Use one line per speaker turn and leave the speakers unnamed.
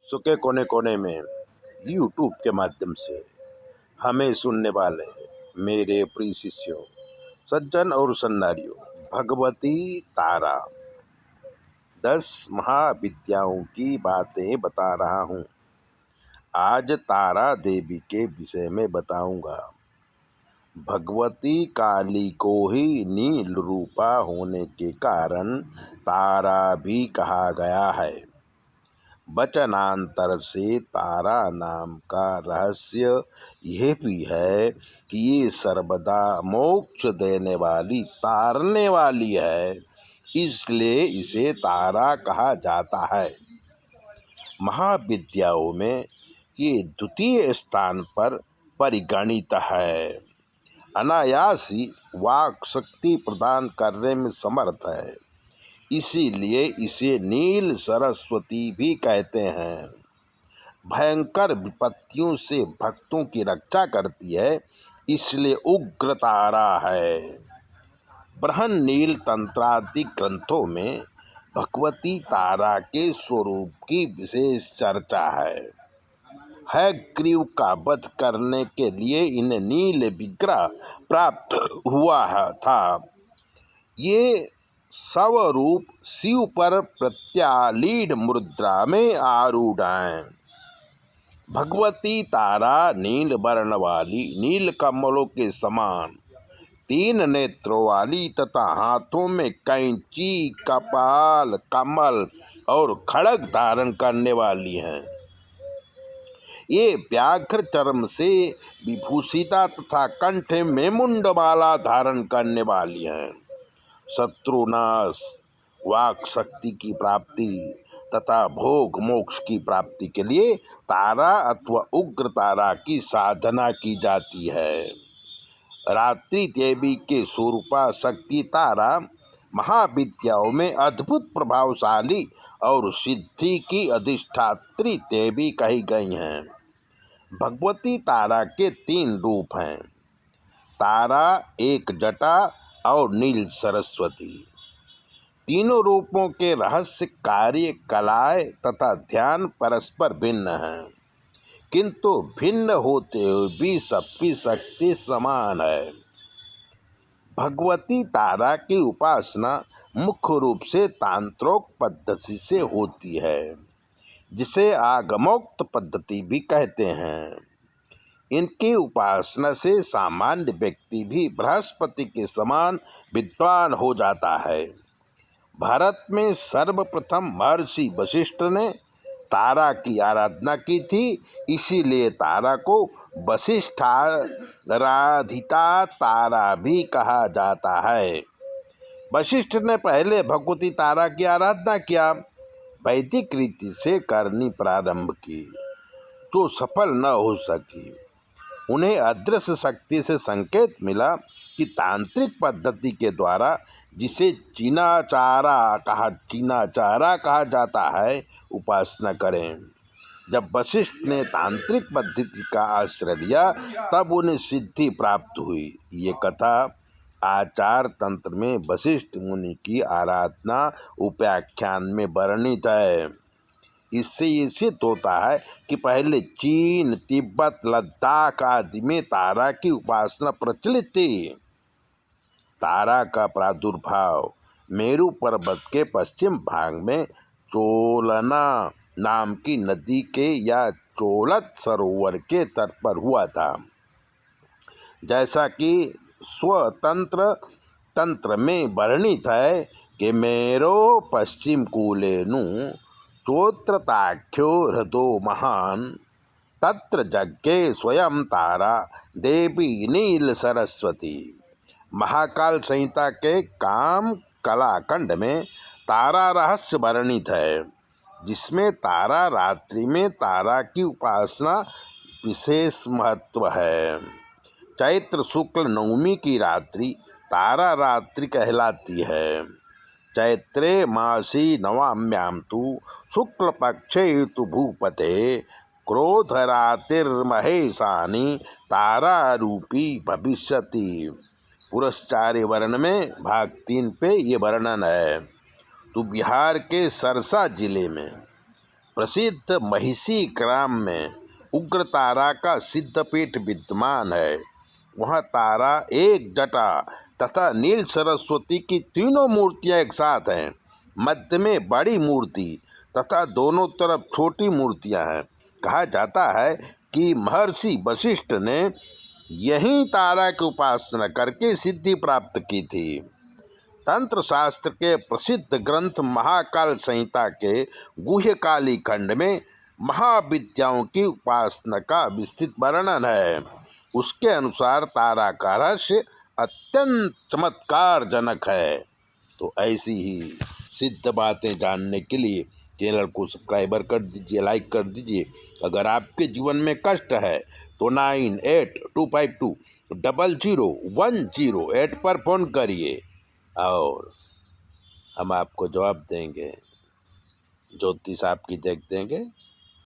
के कोने कोने में यूट्यूब के माध्यम से हमें सुनने वाले मेरे प्रिय शिष्यों, सज्जन और सन्नारियों, भगवती तारा 10 महाविद्याओं की बातें बता रहा हूँ। आज तारा देवी के विषय में बताऊंगा। भगवती काली को ही नील रूपा होने के कारण तारा भी कहा गया है। वचनांतर से तारा नाम का रहस्य यह भी है कि ये सर्वदा मोक्ष देने वाली, तारने वाली है, इसलिए इसे तारा कहा जाता है। महाविद्याओं में ये द्वितीय स्थान पर परिगणित है। अनायास ही वाक शक्ति प्रदान करने में समर्थ है, इसीलिए इसे नील सरस्वती भी कहते हैं। भयंकर विपत्तियों से भक्तों की रक्षा करती है, इसलिए उग्र तारा है। बृहन नील तंत्रादि ग्रंथों में भगवती तारा के स्वरूप की विशेष चर्चा है। हयग्रीव का वध करने के लिए इन्हें नील विग्रह प्राप्त हुआ था। ये स्वरूप शिव पर प्रत्यालीन मुद्रा में आरूढ़ हैं। भगवती तारा नील वर्ण वाली, नील कमलों के समान 3 नेत्रों वाली तथा हाथों में कैंची, कपाल, कमल और खड्ग धारण करने वाली हैं। ये व्याघ्र चर्म से विभूषिता तथा कंठ में मुंडमाला धारण करने वाली हैं। शत्रुनाश, वाक शक्ति की प्राप्ति तथा भोग मोक्ष की प्राप्ति के लिए तारा अथवा उग्र तारा की साधना की जाती है। रात्रि देवी के स्वरूपा शक्ति तारा महाविद्याओं में अद्भुत प्रभावशाली और सिद्धि की अधिष्ठात्री देवी कही गई हैं। भगवती तारा के 3 रूप हैं, तारा, एक जटा और नील सरस्वती। तीनों रूपों के रहस्य, कार्य, कलाएं तथा ध्यान परस्पर भिन्न हैं, किंतु भिन्न होते हुए भी सबकी शक्ति समान है। भगवती तारा की उपासना मुख्य रूप से तांत्रिक पद्धति से होती है, जिसे आगमोक्त पद्धति भी कहते हैं। इनकी उपासना से सामान्य व्यक्ति भी बृहस्पति के समान विद्वान हो जाता है। भारत में सर्वप्रथम महर्षि वशिष्ठ ने तारा की आराधना की थी, इसीलिए तारा को वशिष्ठाराधिता तारा भी कहा जाता है। वशिष्ठ ने पहले भगवती तारा की आराधना किया, वैदिक रीति से करनी प्रारंभ की, जो सफल न हो सकी। उन्हें अदृश्य शक्ति से संकेत मिला कि तांत्रिक पद्धति के द्वारा, जिसे चीनाचारा कहा जाता है, उपासना करें। जब वशिष्ठ ने तांत्रिक पद्धति का आश्रय लिया, तब उन्हें सिद्धि प्राप्त हुई। ये कथा आचार तंत्र में वशिष्ठ मुनि की आराधना उपाख्यान में वर्णित है। इससे ये सिद्ध होता है कि पहले चीन, तिब्बत, लद्दाख आदि में तारा की उपासना प्रचलित थी। तारा का प्रादुर्भाव मेरू पर्वत के पश्चिम भाग में चोलना नाम की नदी के या चोलत सरोवर के तट पर हुआ था। जैसा कि स्वतंत्र तंत्र में वर्णित है कि मेरो पश्चिम कूलेनु चोत्रताख्यो हृदो महान, तत्र जज्ञे स्वयं तारा देवी नील सरस्वती। महाकाल संहिता के काम कलाखंड में तारा रहस्य वर्णित है, जिसमें तारा रात्रि में तारा की उपासना विशेष महत्व है। चैत्र शुक्ल नवमी की रात्रि तारा रात्रि कहलाती है। चैत्रे मासी नवाम्यां तु शुक्ल पक्षे तु भूपते क्रोधरातिर्महेशानी तारा रूपी भविष्यति। पुरस्चार्य वर्ण में भाग 3 पे ये वर्णन है। तो बिहार के सरसा जिले में प्रसिद्ध महिषी ग्राम में उग्र तारा का सिद्धपीठ विद्यमान है। वहाँ तारा, एक जटा तथा नील सरस्वती की तीनों मूर्तियां एक साथ हैं। मध्य में बड़ी मूर्ति तथा दोनों तरफ छोटी मूर्तियां हैं। कहा जाता है कि महर्षि वशिष्ठ ने यहीं तारा की उपासना करके सिद्धि प्राप्त की थी। तंत्र शास्त्र के प्रसिद्ध ग्रंथ महाकाल संहिता के गुह्यकाली खंड में महाविद्याओं की उपासना का विस्तृत वर्णन है। उसके अनुसार तारा का रहस्य अत्यंत चमत्कारजनक है। तो ऐसी ही सिद्ध बातें जानने के लिए चैनल को सब्सक्राइबर कर दीजिए, लाइक कर दीजिए। अगर आपके जीवन में कष्ट है तो 9825200108 पर फ़ोन करिए और हम आपको जवाब देंगे, ज्योतिष आपकी देख देंगे।